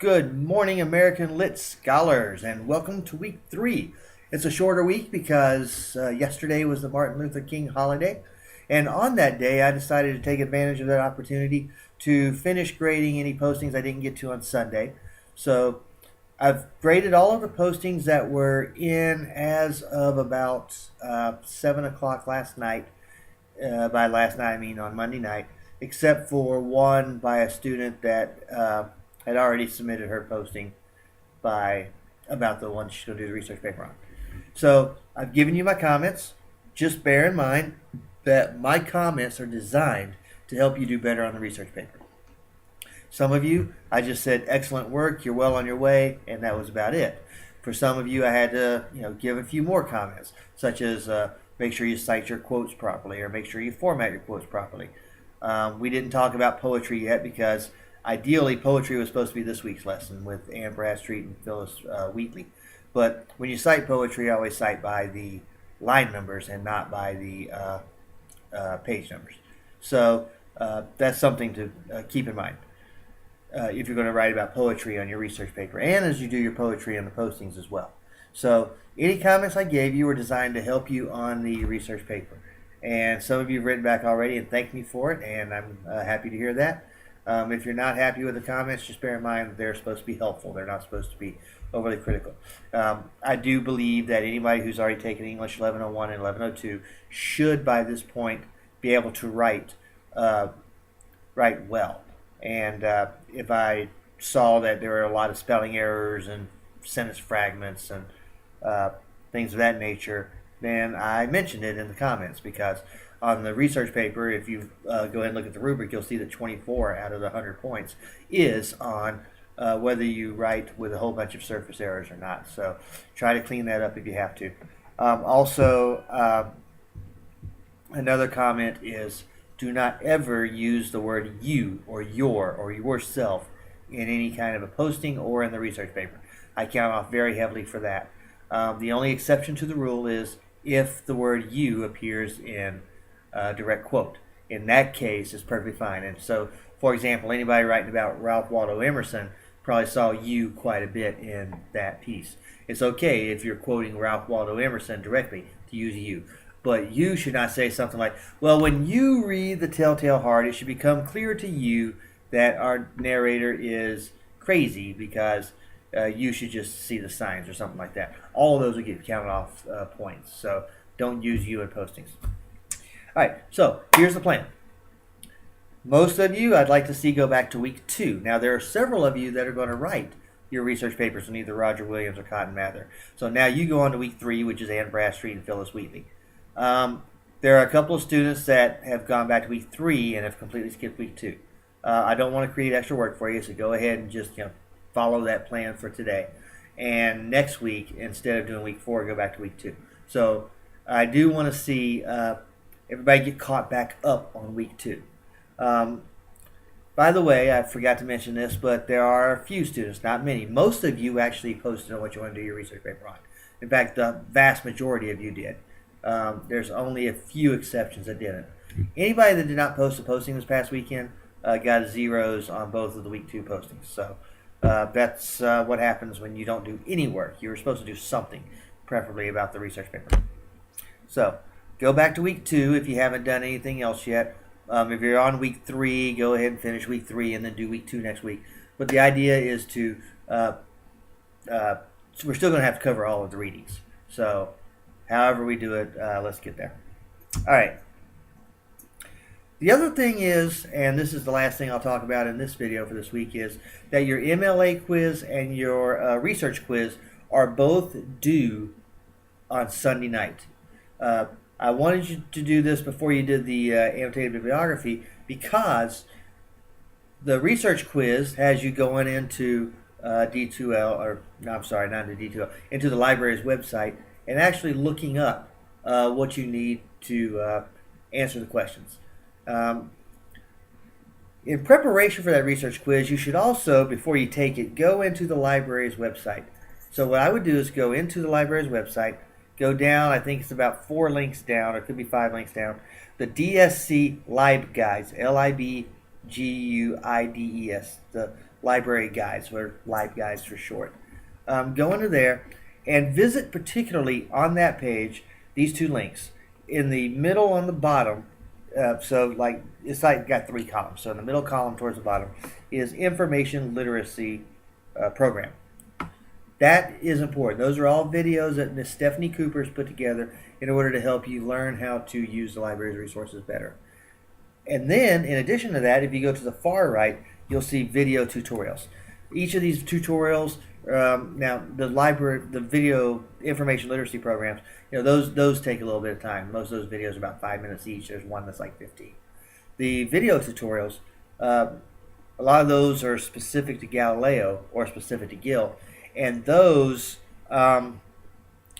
Good morning, American Lit Scholars, and welcome to week 3. It's a shorter week because yesterday was the Martin Luther King holiday, and on that day I decided to take advantage of that opportunity to finish grading any postings I didn't get to on Sunday. So I've graded all of the postings that were in as of about 7 o'clock last night. By last night, I mean on Monday night, except for one by a student that had already submitted her posting by about the one she's going to do the research paper on. So I've given you my comments. Just bear in mind that my comments are designed to help you do better on the research paper. Some of you, I just said, excellent work, you're well on your way, and that was about it. For some of you, I had to give a few more comments, such as make sure you cite your quotes properly, or make sure you format your quotes properly. We didn't talk about poetry yet because ideally poetry was supposed to be this week's lesson with Ann Bradstreet and Phyllis Wheatley. But when you cite poetry, I always cite by the line numbers and not by the page numbers. So that's something to keep in mind if you're going to write about poetry on your research paper, and as you do your poetry on the postings as well. So any comments I gave you were designed to help you on the research paper. And some of you have written back already and thanked me for it, and I'm happy to hear that. If you're not happy with the comments, just bear in mind that they're supposed to be helpful. They're not supposed to be overly critical. I do believe that anybody who's already taken English 1101 and 1102 should, by this point, be able to write well. And if I saw that there were a lot of spelling errors and sentence fragments and things of that nature, then I mentioned it in the comments, because on the research paper, if you go ahead and look at the rubric, you'll see that 24 out of the 100 points is on whether you write with a whole bunch of surface errors or not. So try to clean that up if you have to. Also, another comment is do not ever use the word you or your or yourself in any kind of a posting or in the research paper. I count off very heavily for that. The only exception to the rule is if the word you appears in a direct quote. In that case, it's perfectly fine. And so, for example, anybody writing about Ralph Waldo Emerson probably saw you quite a bit in that piece. It's okay if you're quoting Ralph Waldo Emerson directly to use you. But you should not say something like, well, when you read The Telltale Heart, it should become clear to you that our narrator is crazy because you should just see the signs or something like that. All of those will get counted off points. So don't use you in postings. All right, so here's the plan. Most of you I'd like to see go back to week 2. Now, there are several of you that are going to write your research papers on either Roger Williams or Cotton Mather. So now you go on to week 3, which is Ann Bradstreet and Phyllis Wheatley. There are a couple of students that have gone back to week 3 and have completely skipped week 2. I don't want to create extra work for you, so go ahead and just follow that plan for today. And next week, instead of doing week 4, go back to week 2. So I do want to see everybody get caught back up on week 2. By the way, I forgot to mention this, but there are a few students, not many. Most of you actually posted on what you want to do your research paper on. In fact, the vast majority of you did. There's only a few exceptions that didn't. Anybody that did not post a posting this past weekend got zeros on both of the week 2 postings. So that's what happens when you don't do any work. You were supposed to do something, preferably about the research paper. So go back to week 2 if you haven't done anything else yet. If you're on week 3, go ahead and finish week 3 and then do week 2 next week. But the idea is to, we're still going to have to cover all of the readings. So however we do it, let's get there. All right. The other thing is, and this is the last thing I'll talk about in this video for this week, is that your MLA quiz and your research quiz are both due on Sunday night. I wanted you to do this before you did the annotated bibliography because the research quiz has you going into D2L, or no, I'm sorry, not into D2L, into the library's website and actually looking up what you need to answer the questions. In preparation for that research quiz, you should also, before you take it, go into the library's website. So what I would do is go into the library's website, go down, I think it's about 4 links down, or it could be 5 links down, the DSC Lib Guides, Guides, the library guides, or Live Guides for short. Go into there and visit particularly on that page these two links. In the middle on the bottom, so like it's like got three columns. So in the middle column towards the bottom is information literacy program. That is important. Those are all videos that Miss Stephanie Cooper's put together in order to help you learn how to use the library's resources better. And then, in addition to that, if you go to the far right, you'll see video tutorials. Each of these tutorials, now the video information literacy programs, those take a little bit of time. Most of those videos are about 5 minutes each. There's one that's like 15. The video tutorials, a lot of those are specific to Galileo or specific to Gil, and those are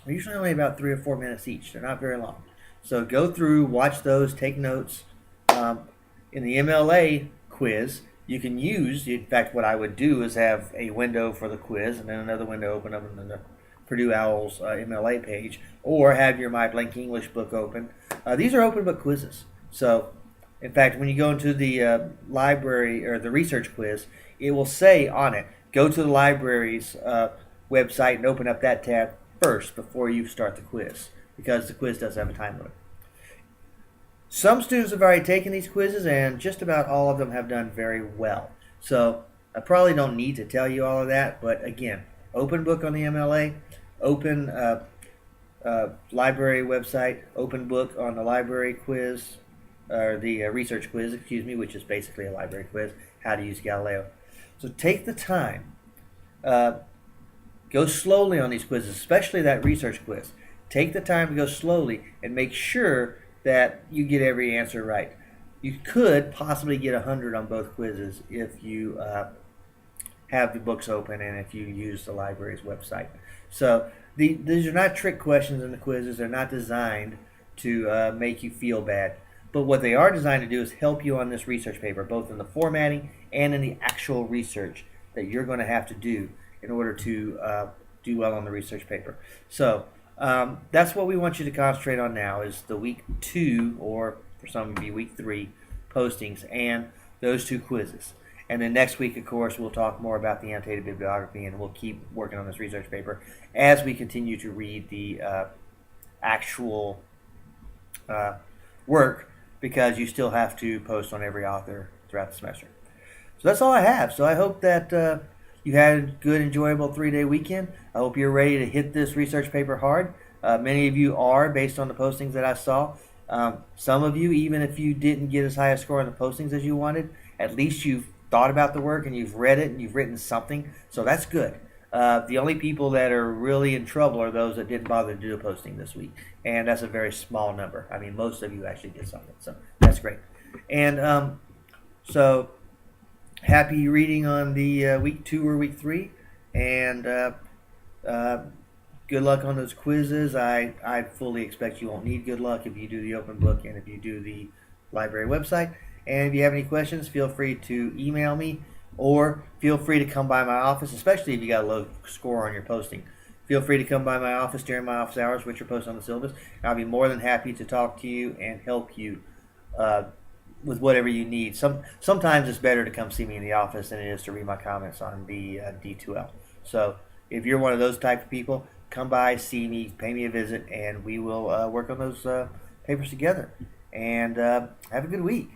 usually only about 3 or 4 minutes each. They're not very long. So go through, watch those, take notes. In the MLA quiz, you can use, in fact, what I would do is have a window for the quiz and then another window open up in the Purdue Owls MLA page, or have your My Blank English book open. These are open book quizzes. So, in fact, when you go into the library or the research quiz, it will say on it, go to the library's website and open up that tab first before you start the quiz, because the quiz does have a time limit. Some students have already taken these quizzes, and just about all of them have done very well. So I probably don't need to tell you all of that, but again, open book on the MLA, open library website, open book on the library quiz, or the research quiz, which is basically a library quiz, how to use Galileo. So take the time. Go slowly on these quizzes, especially that research quiz. Take the time to go slowly and make sure that you get every answer right. You could possibly get 100 on both quizzes if you have the books open and if you use the library's website. So these are not trick questions in the quizzes. They're not designed to make you feel bad. But what they are designed to do is help you on this research paper, both in the formatting and in the actual research that you're going to have to do in order to do well on the research paper. So that's what we want you to concentrate on now, is the week 2, or for some of you, week 3 postings and those 2 quizzes. And then next week, of course, we'll talk more about the annotated bibliography, and we'll keep working on this research paper as we continue to read the actual work, because you still have to post on every author throughout the semester. So that's all I have. So I hope that you had a good, enjoyable 3-day weekend. I hope you're ready to hit this research paper hard. Many of you are, based on the postings that I saw. Some of you, even if you didn't get as high a score on the postings as you wanted, at least you've thought about the work and you've read it and you've written something. So that's good. The only people that are really in trouble are those that didn't bother to do a posting this week. And that's a very small number. I mean, most of you actually did something. So that's great. And so happy reading on the week 2 or week 3. And good luck on those quizzes. I fully expect you won't need good luck if you do the open book and if you do the library website. And if you have any questions, feel free to email me, or feel free to come by my office, especially if you got a low score on your posting. Feel free to come by my office during my office hours, which are posted on the syllabus. And I'll be more than happy to talk to you and help you with whatever you need. Sometimes it's better to come see me in the office than it is to read my comments on the D2L. So if you're one of those type of people, come by, see me, pay me a visit, and we will work on those papers together. And have a good week.